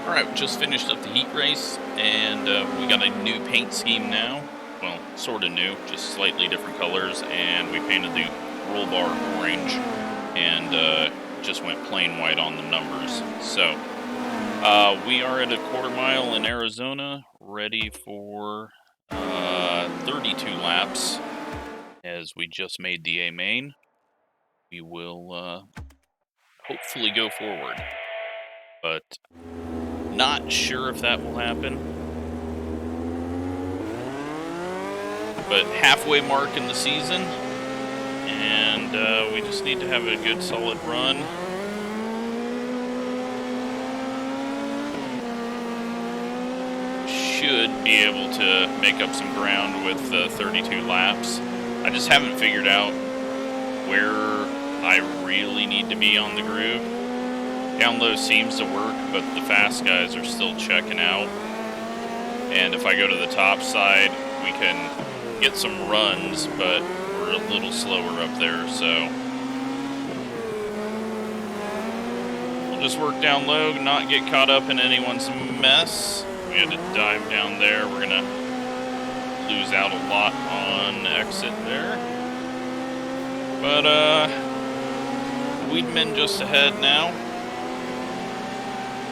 Alright, we just finished up the heat race, and we got a new paint scheme now. Well, sort of new, just slightly different colors, and we painted the roll bar orange, and just went plain white on the numbers. So, we are at a quarter mile in Arizona, ready for 32 laps, as we just made the A main. We will hopefully go forward, but not sure if that will happen. But halfway mark in the season, and we just need to have a good solid run. Should be able to make up some ground with 32 laps. I just haven't figured out where I really need to be on the groove. Down low seems to work, but the fast guys are still checking out. And if I go to the top side, we can get some runs, but we're a little slower up there, so we'll just work down low, not get caught up in anyone's mess. We had to dive down there. We're gonna lose out a lot on exit there. But Weedman just ahead now.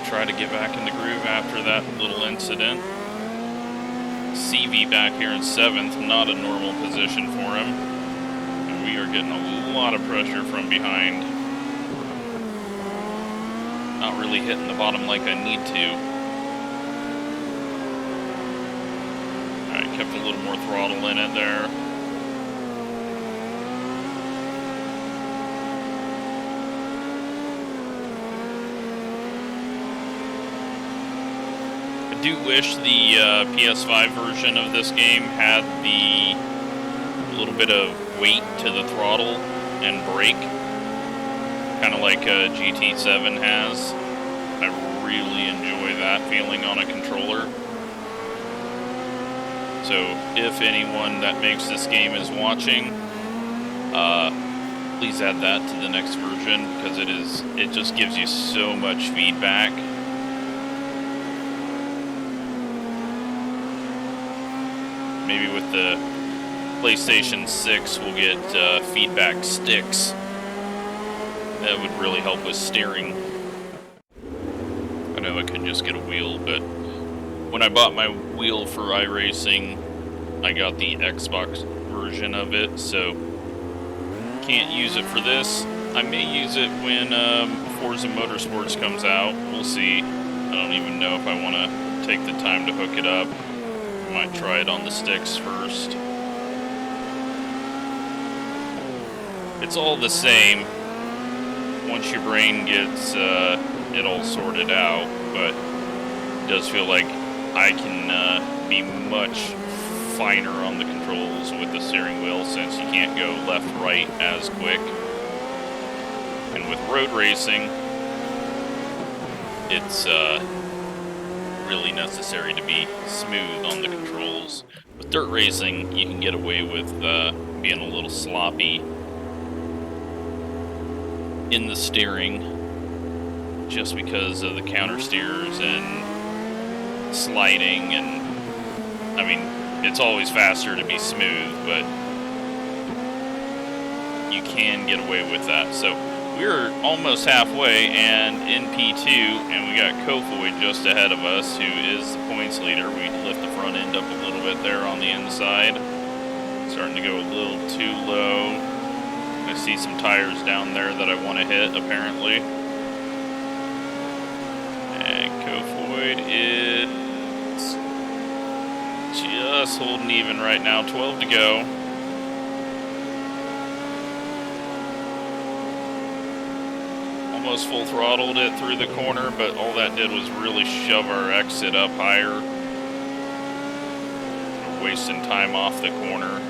Try to get back in the groove after that little incident. CV back here in 7th, not a normal position for him. And we are getting a lot of pressure from behind. Not really hitting the bottom like I need to. Alright, kept a little more throttle in it there. I do wish the PS5 version of this game had the little bit of weight to the throttle and brake, kind of like GT7 has. I really enjoy that feeling on a controller. So if anyone that makes this game is watching, please add that to the next version, because it just gives you so much feedback. Maybe with the PlayStation 6 we'll get feedback sticks. That would really help with steering. I know I could just get a wheel, but when I bought my wheel for iRacing, I got the Xbox version of it, so can't use it for this. I may use it when Forza Motorsports comes out. We'll see. I don't even know if I want to take the time to hook it up. Might try it on the sticks first. It's all the same once your brain gets it all sorted out, but it does feel like I can be much finer on the controls with the steering wheel, since you can't go left, right as quick. And with road racing, it's really necessary to be smooth on the controls. With dirt racing, you can get away with being a little sloppy in the steering, just because of the counter steers and sliding, and I mean, it's always faster to be smooth, but you can get away with that. So we're almost halfway and in P2, and we got Kofoid just ahead of us, who is the points leader. We lift the front end up a little bit there on the inside. Starting to go a little too low. I see some tires down there that I want to hit, apparently. And Kofoid is just holding even right now. 12 to go. Almost full throttled it through the corner, but all that did was really shove our exit up higher. We're wasting time off the corner.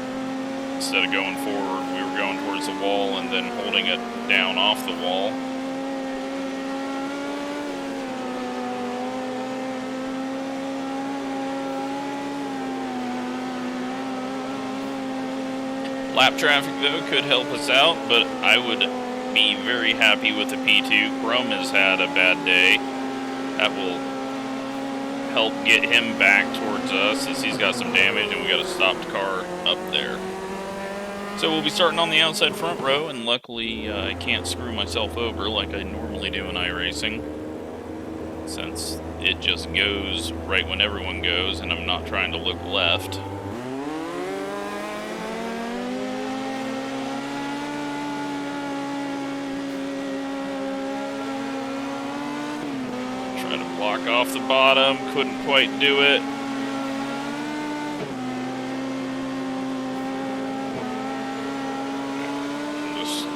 Instead of going forward, we were going towards the wall and then holding it down off the wall. Lap traffic, though, could help us out, but I would be very happy with the P2. Chrome has had a bad day. That will help get him back towards us as he's got some damage and we got a stopped car up there. So we'll be starting on the outside front row, and luckily I can't screw myself over like I normally do in iRacing, since it just goes right when everyone goes and I'm not trying to look left. Try to block off the bottom, couldn't quite do it.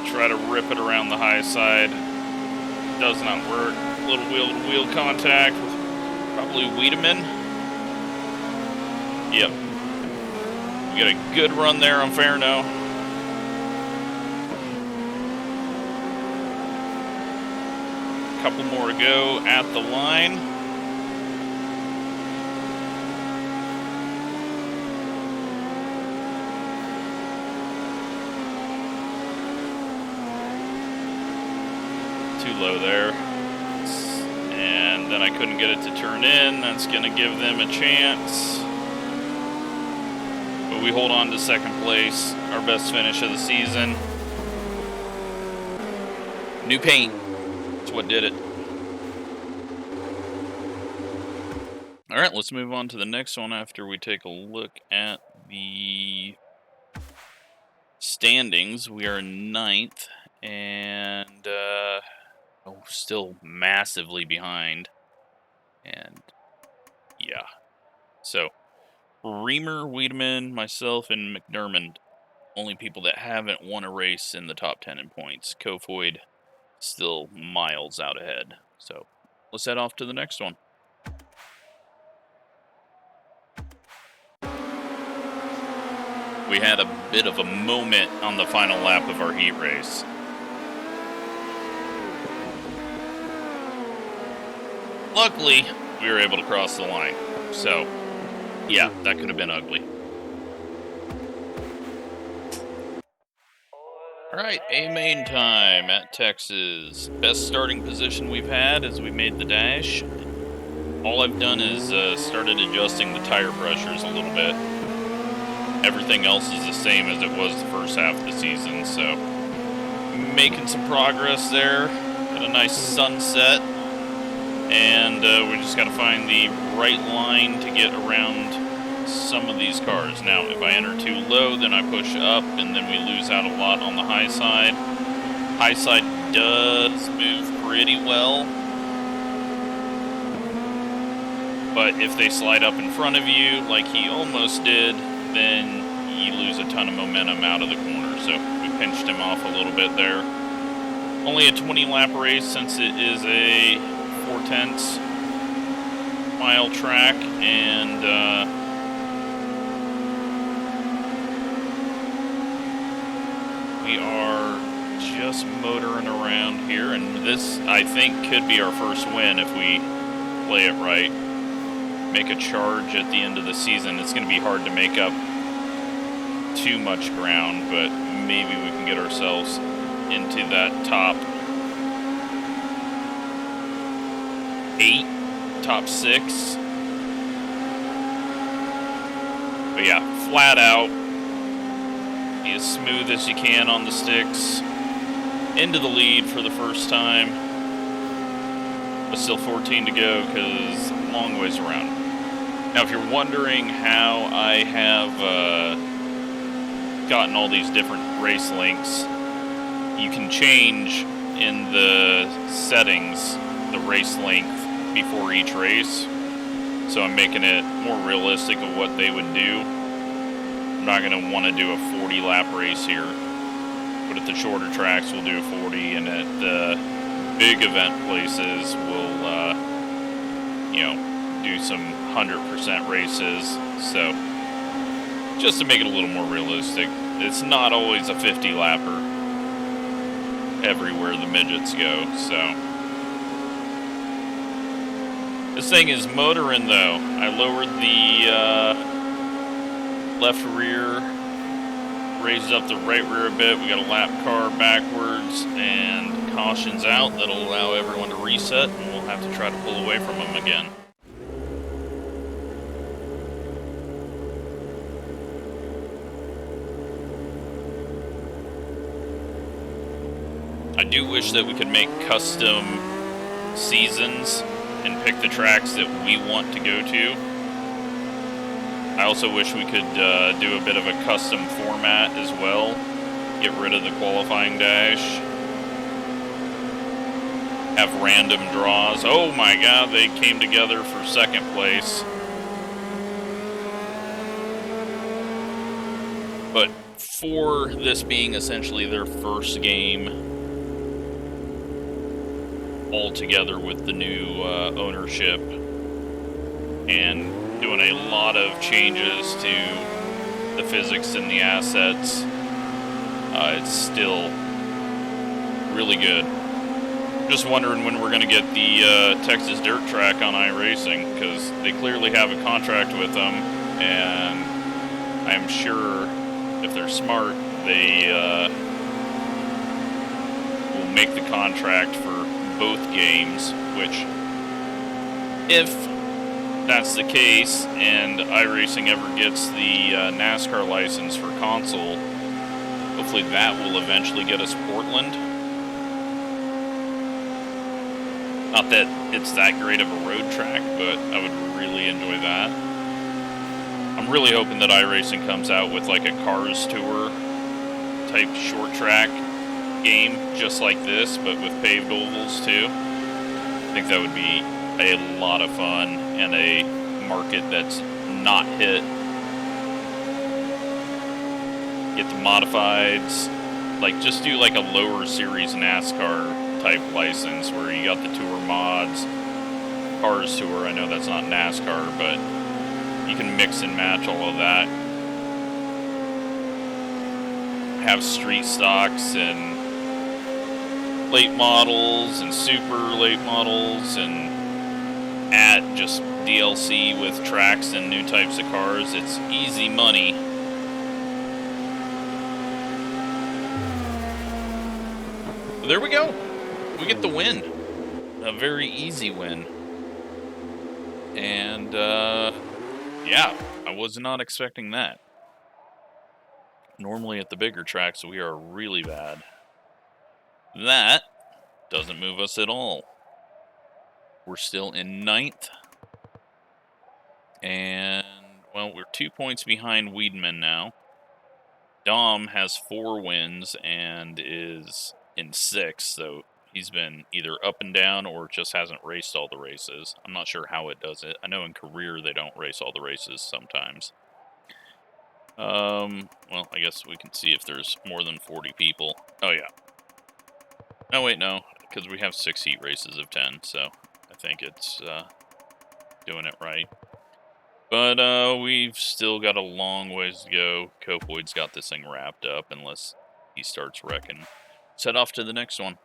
Try to rip it around the high side. Does not work. Little wheel-to-wheel contact with probably Wiedemann. Yep. We got a good run there on Fairno. Couple more to go at the line. Too low there. And then I couldn't get it to turn in. That's going to give them a chance. But we hold on to second place. Our best finish of the season. New paint. That's what did it. Alright, let's move on to the next one after we take a look at the standings. We are in 9th. And still massively behind. And yeah. So Reamer, Wiedemann, myself, and McDermott, only people that haven't won a race in the top 10 in points. Kofoid still miles out ahead. So let's head off to the next one. We had a bit of a moment on the final lap of our heat race. Luckily, we were able to cross the line. So, yeah, that could have been ugly. Alright, A-main time at Texas. Best starting position we've had as we made the dash. All I've done is started adjusting the tire pressures a little bit. Everything else is the same as it was the first half of the season, so making some progress there. Got a nice sunset. And we just got to find the right line to get around some of these cars. Now, if I enter too low, then I push up, and then we lose out a lot on the high side. High side does move pretty well. But if they slide up in front of you, like he almost did, then you lose a ton of momentum out of the corner. So we pinched him off a little bit there. Only a 20-lap race since it is a 4/10 mile track, and we are just motoring around here, and this, I think, could be our first win if we play it right. Make a charge at the end of the season. It's going to be hard to make up too much ground, but maybe we can get ourselves into that top 8, top 6. But yeah, flat out, be as smooth as you can on the sticks. Into the lead for the first time. But still 14 to go because long ways around. Now, if you're wondering how I have gotten all these different race links, you can change in the settings the race length before each race, so I'm making it more realistic of what they would do. I'm not going to want to do a 40-lap race here, but at the shorter tracks we'll do a 40, and at the big event places we'll do some 100% races. So just to make it a little more realistic, it's not always a 50-lapper everywhere the midgets go. So this thing is motoring though. I lowered the left rear, raised up the right rear a bit. We got a lap car backwards and cautions out. That'll allow everyone to reset, and we'll have to try to pull away from them again. do wish that we could make custom seasons and pick the tracks that we want to go to. I also wish we could do a bit of a custom format as well. Get rid of the qualifying dash. Have random draws. Oh my god, they came together for second place. But for this being essentially their first game all together with the new ownership and doing a lot of changes to the physics and the assets, it's still really good. Just wondering when we're going to get the Texas dirt track on iRacing, because they clearly have a contract with them, and I'm sure if they're smart, they will make the contract for both games, which, if that's the case and iRacing ever gets the NASCAR license for console, hopefully that will eventually get us Portland. Not that it's that great of a road track, but I would really enjoy that. I'm really hoping that iRacing comes out with like a Cars Tour type short track game just like this, but with paved ovals too. I think that would be a lot of fun and a market that's not hit. Get the modifieds, like just do like a lower series NASCAR type license where you got the tour mods, Cars Tour. I know that's not NASCAR, but you can mix and match all of that. Have street stocks and late models and super late models, and add just DLC with tracks and new types of cars. It's easy money. There we go. We get the win. A very easy win. And, yeah, I was not expecting that. Normally at the bigger tracks, we are really bad. That doesn't move us at all. We're still in 9th. And, well, we're 2 points behind Weedman now. Dom has 4 wins and is in 6th, so he's been either up and down or just hasn't raced all the races. I'm not sure how it does it. I know in career they don't race all the races sometimes. Well, I guess we can see if there's more than 40 people. Oh, yeah. Oh, wait, no, because we have 6 heat races of 10, so I think it's doing it right. But we've still got a long ways to go. Copoid's got this thing wrapped up unless he starts wrecking. Set off to the next one.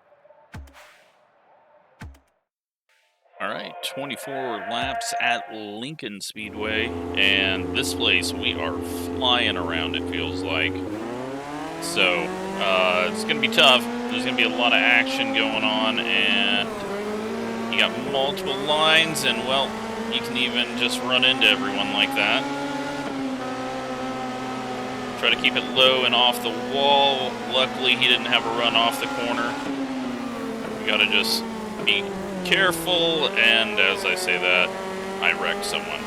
All right, 24 laps at Lincoln Speedway, and this place we are flying around, it feels like. So, it's going to be tough. There's going to be a lot of action going on, and you got multiple lines, and, well, you can even just run into everyone like that. Try to keep it low and off the wall. Luckily, he didn't have a run off the corner. We got to just be careful, and as I say that, I wrecked someone.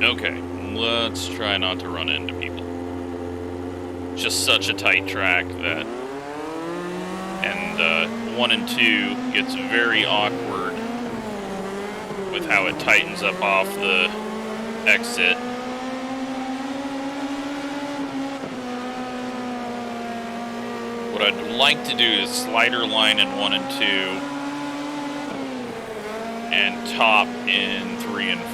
Okay, let's try not to run into people. Just such a tight track that, and 1 and 2 gets very awkward with how it tightens up off the exit. What I'd like to do is slider line in 1 and 2 and top in 3 and 4.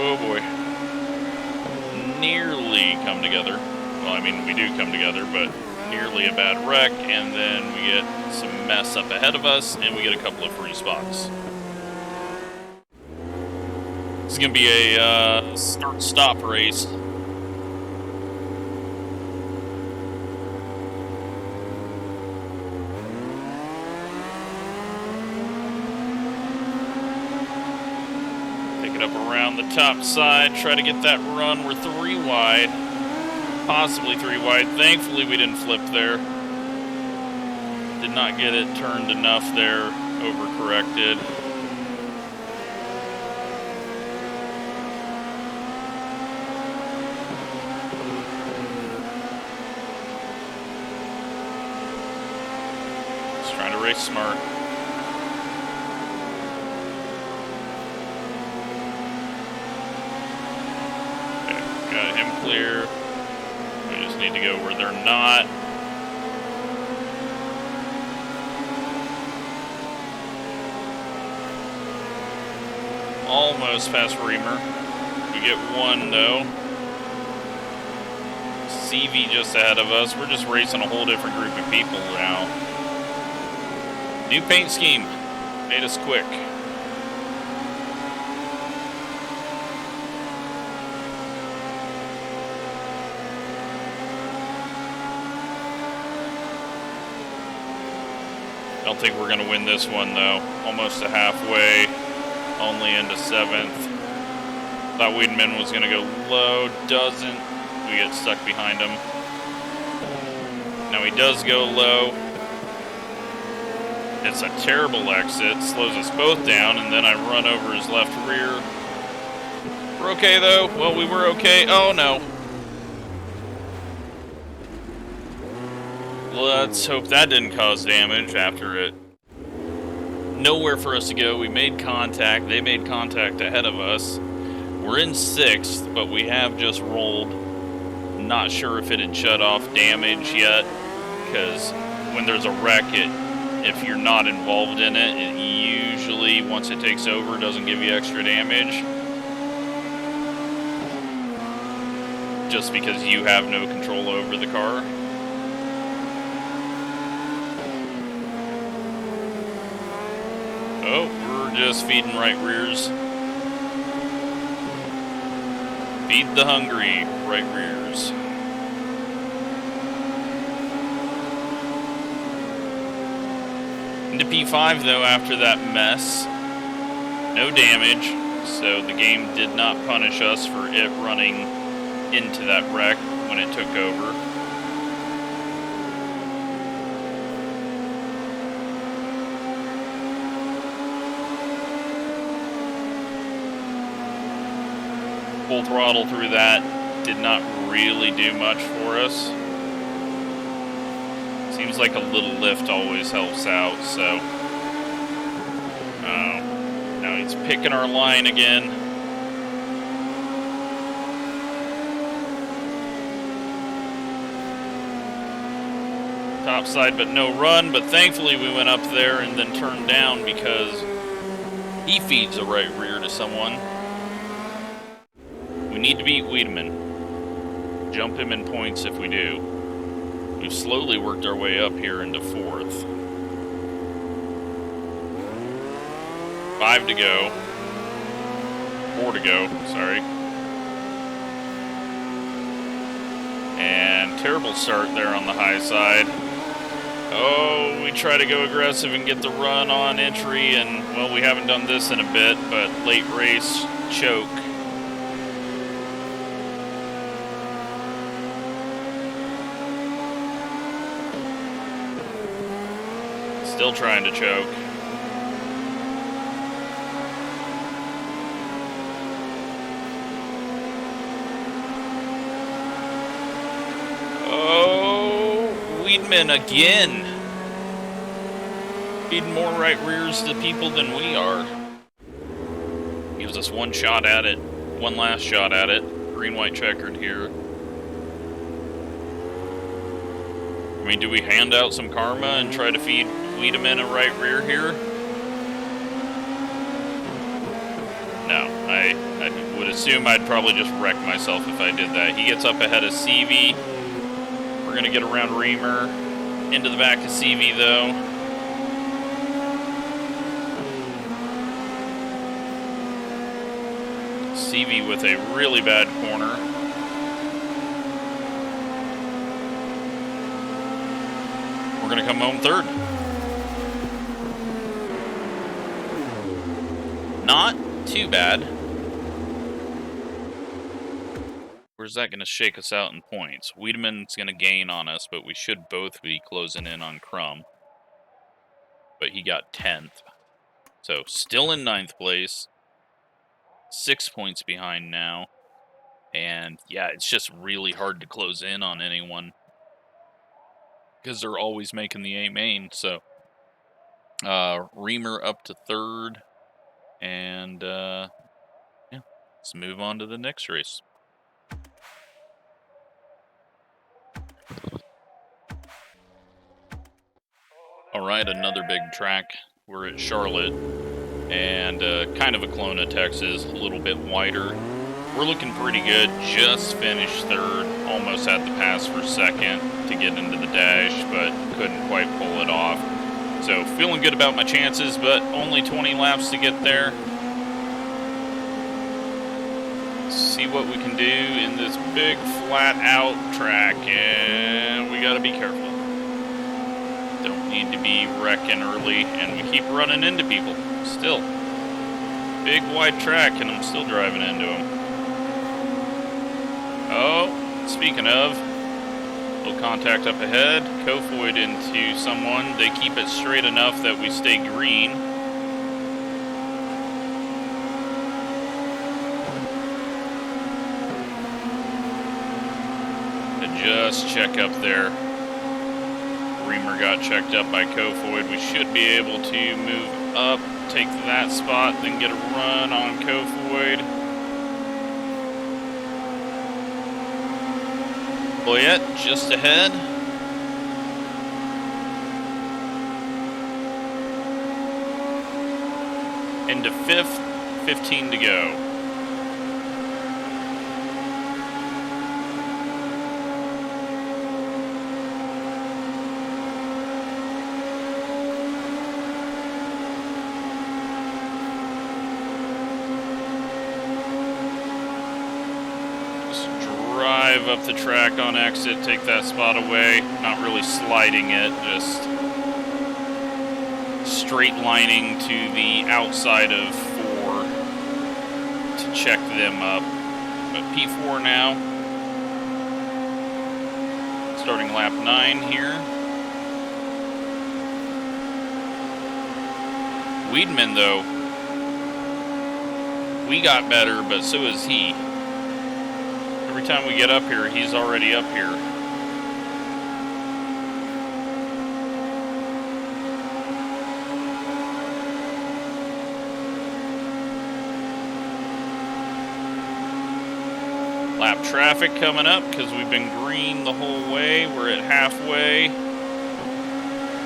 Oh boy. Nearly come together. Well, I mean, we do come together, but nearly a bad wreck, and then we get some mess up ahead of us, and we get a couple of free spots. This is going to be a start-stop race. Up up around the top side, try to get that run. We're 3 wide, possibly 3 wide. Thankfully, we didn't flip there. Did not get it turned enough there, overcorrected. Just trying to race smart. Got him clear. We just need to go where they're not. Almost past Reamer. We get 1 though. CV just ahead of us. We're just racing a whole different group of people now. New paint scheme. Made us quick. I don't think we're going to win this one, though. Almost a halfway, only into 7th. Thought Wiedemann was going to go low, doesn't. We get stuck behind him. Now he does go low. It's a terrible exit, slows us both down, and then I run over his left rear. We're okay, though. Well, we were okay. Oh, no. Let's hope that didn't cause damage after it. Nowhere for us to go. We made contact. They made contact ahead of us. We're in 6th, but we have just rolled. Not sure if it had shut off damage yet, because when there's a wreck, if you're not involved in it, it usually, once it takes over, doesn't give you extra damage. Just because you have no control over the car. Oh, we're just feeding right rears. Feed the hungry right rears. Into P5 though, after that mess. No damage, so the game did not punish us for it running into that wreck when it took over. Full throttle through that did not really do much for us. Seems like a little lift always helps out, so. Now he's picking our line again. Top side, but no run, but thankfully we went up there and then turned down because he feeds a right rear to someone. We need to beat Wiedemann. Jump him in points if we do. We've slowly worked our way up here into 4th. 5 to go. 4 to go, sorry. And terrible start there on the high side. Oh, we try to go aggressive and get the run on entry, and, well, we haven't done this in a bit, but late race choke. Still trying to choke. Oh, Wiedemann again. Feeding more right rears to people than we are. Gives us one shot at it. One last shot at it. Green-white checkered here. I mean, do we hand out some karma and try to feed Wiedemann a right rear here? No, I would assume I'd probably just wreck myself if I did that. He gets up ahead of CV. We're going to get around Reamer. Into the back of CV, though. CV with a really bad corner. We're going to come home 3rd. Not too bad. where's that going to shake us out in points? Wiedemann's going to gain on us, but we should both be closing in on Crumb. But he got 10th. So still in 9th place. 6 points behind now. And yeah, it's just really hard to close in on anyone, because they're always making the A main. So Reamer up to 3rd. And yeah, let's move on to the next race. All right, another big track. We're at Charlotte, and kind of a clone of Texas, a little bit wider. We're looking pretty good. Just finished 3rd, almost had to pass for 2nd to get into the dash, but couldn't quite pull it off. So feeling good about my chances, but only 20 laps to get there. See what we can do in this big flat out track, and we got to be careful. Don't need to be wrecking early, and we keep running into people. Still. Big wide track, and I'm still driving into them. Oh, speaking of, little contact up ahead. Kofoid into someone. They keep it straight enough that we stay green. To just check up there. Reamer got checked up by Kofoid. We should be able to move up, take that spot, then get a run on Kofoid. Boyette just ahead. Into 5th, 15 to go. Up the track on exit, take that spot away. Not really sliding it, just straight lining to the outside of 4 to check them up. But P4 now. Starting lap 9 here. Wiedemann, though, we got better, but so is he. Every time we get up here, he's already up here. Lap traffic coming up because we've been green the whole way. We're at halfway.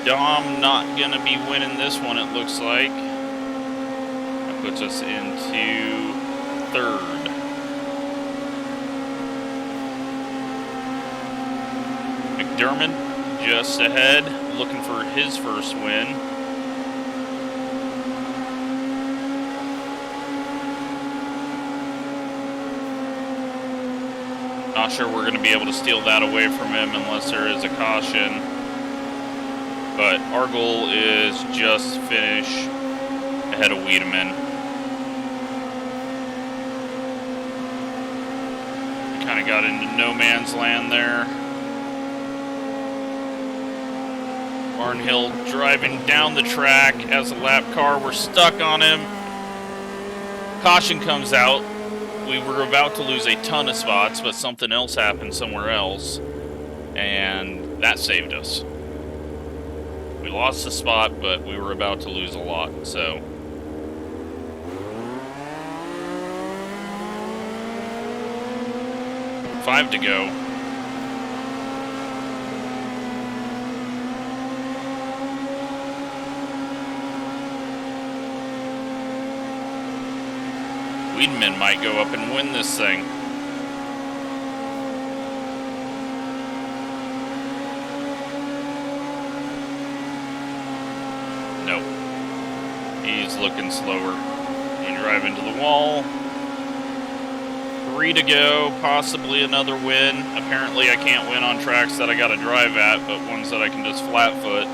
Dom not going to be winning this one, it looks like. That puts us into 3rd. McDermott just ahead, looking for his first win. Not sure we're going to be able to steal that away from him unless there is a caution. But our goal is just finish ahead of Wiedemann. Kind of got into no man's land there. Barnhill driving down the track as a lap car. We're stuck on him. Caution comes out. We were about to lose a ton of spots, but something else happened somewhere else, and that saved us. We lost the spot, but we were about to lose a lot, so. Five to go. Wiedemann might go up and win this thing. Nope. He's looking slower. We drive into the wall. 3 to go, possibly another win. Apparently I can't win on tracks that I gotta drive at, but ones that I can just flat foot.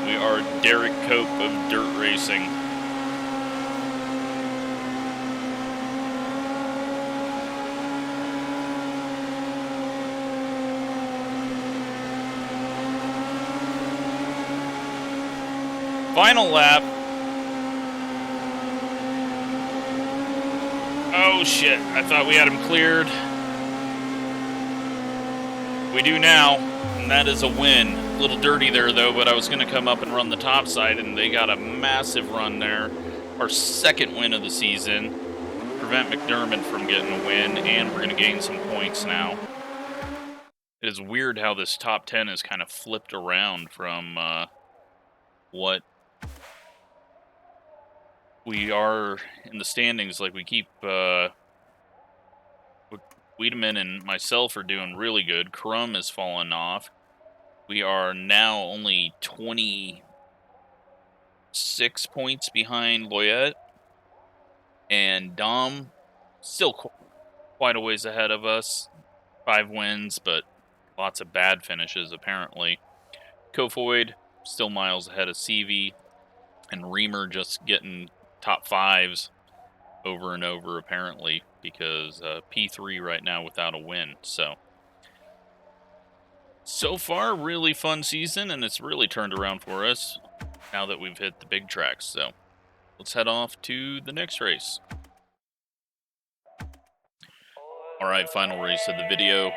We are Derek Cope of dirt racing. Final lap. Oh shit, I thought we had him cleared. We do now, and that is a win. A little dirty there though, but I was going to come up and run the top side, and they got a massive run there. Our second win of the season. Prevent McDermott from getting a win, and we're going to gain some points now. It is weird how this top 10 is kind of flipped around from what we are in the standings. Like, we keep Wiedemann and myself are doing really good. Crum has fallen off. We are now only 26 points behind Loyette. And Dom still quite a ways ahead of us. 5 wins, but lots of bad finishes, apparently. Kofoid still miles ahead of CV. And Reamer just getting top 5s over and over, apparently, because P3 right now without a win. So far, really fun season, and it's really turned around for us now that we've hit the big tracks. So let's head off to the next race. All right, final race of the video.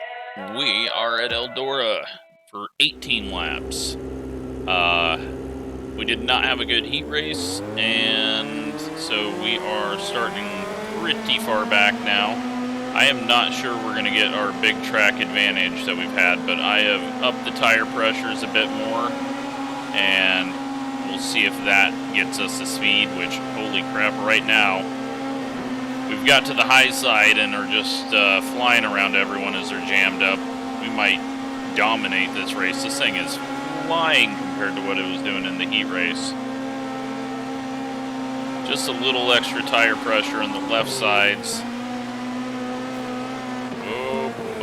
We are at Eldora for 18 laps. We did not have a good heat race, and so we are starting pretty far back now. I am not sure we're going to get our big track advantage that we've had, but I have upped the tire pressures a bit more, and we'll see if that gets us the speed, which, holy crap, right now, we've got to the high side and are just flying around everyone as they're jammed up. We might dominate this race. This thing is flying compared to what it was doing in the heat race. Just a little extra tire pressure on the left sides.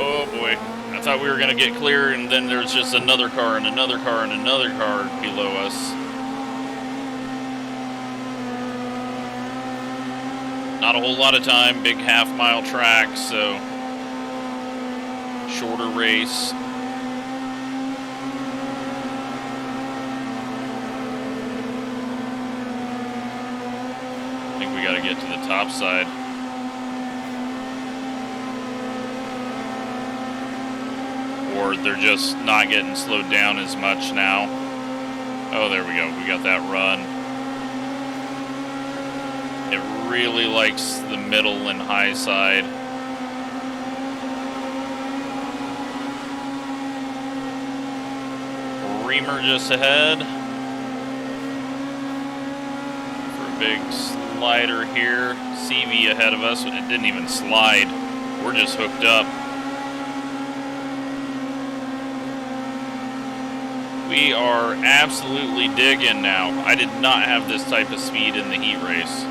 Oh boy. I thought we were going to get clear, and then there's just another car and another car and another car below us. Not a whole lot of time, big half-mile track, so shorter race. I think we got to get to the top side. Or they're just not getting slowed down as much now. Oh, there we go. We got that run. It really likes the middle and high side. Reamer just ahead. For a big slider here. CV ahead of us. It didn't even slide. We're just hooked up. We are absolutely digging now. I did not have this type of speed in the heat race.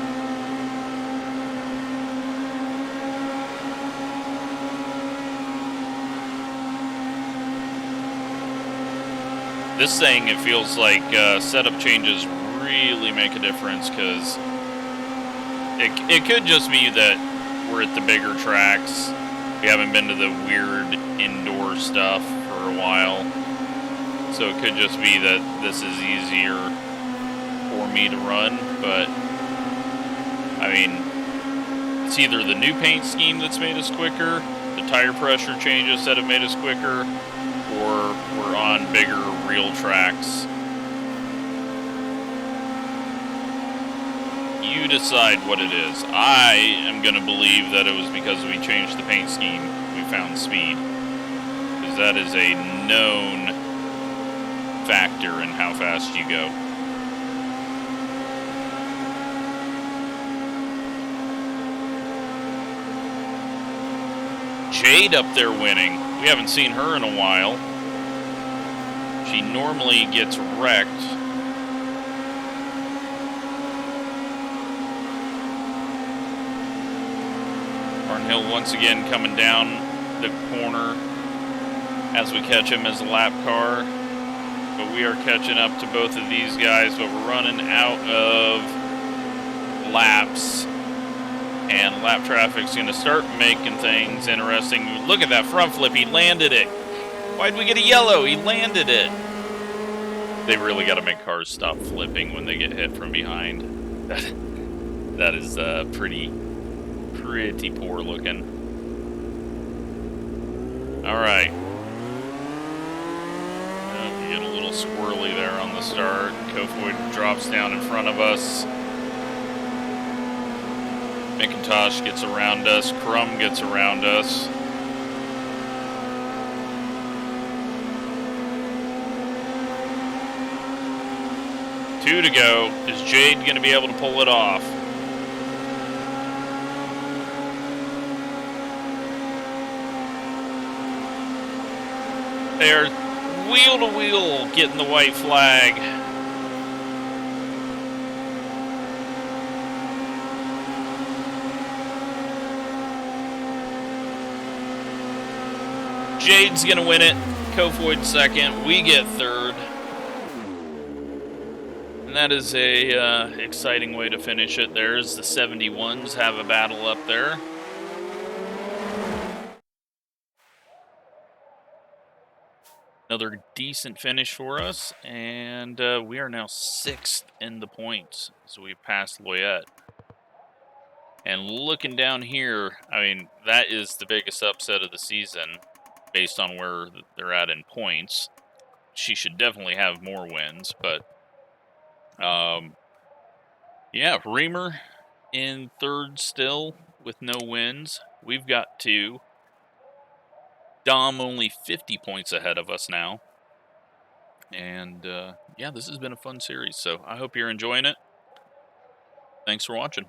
This thing, it feels like setup changes really make a difference, because it could just be that we're at the bigger tracks. We haven't been to the weird indoor stuff for a while. So it could just be that this is easier for me to run, but I mean, it's either the new paint scheme that's made us quicker, the tire pressure changes that have made us quicker, or we're on bigger real tracks. You decide what it is. I am going to believe that it was because we changed the paint scheme, we found speed, because that is a known factor in how fast you go. Jade up there winning. We haven't seen her in a while. She normally gets wrecked. Barnhill once again coming down the corner as we catch him as a lap car. But we are catching up to both of these guys, but we're running out of laps. And lap traffic's going to start making things interesting. Look at that front flip. He landed it. Why'd we get a yellow? He landed it. They really got to make cars stop flipping when they get hit from behind. That is pretty poor looking. All right. Oh, we get a little squirrely there on the start. Kofoid drops down in front of us. McIntosh gets around us. Crumb gets around us. Two to go. Is Jade going to be able to pull it off? They're wheel to wheel getting the white flag. Jade's going to win it. Kofoid second. We get third. And that is a exciting way to finish it. There's the 71s have a battle up there. Another decent finish for us, and we are now 6th in the points, so we passed Loyette. And looking down here, I mean, that is the biggest upset of the season, based on where they're at in points. She should definitely have more wins, but yeah, Reamer in third still with no wins. We've got 2. Dom only 50 points ahead of us now. And yeah, this has been a fun series, so I hope you're enjoying it. Thanks for watching.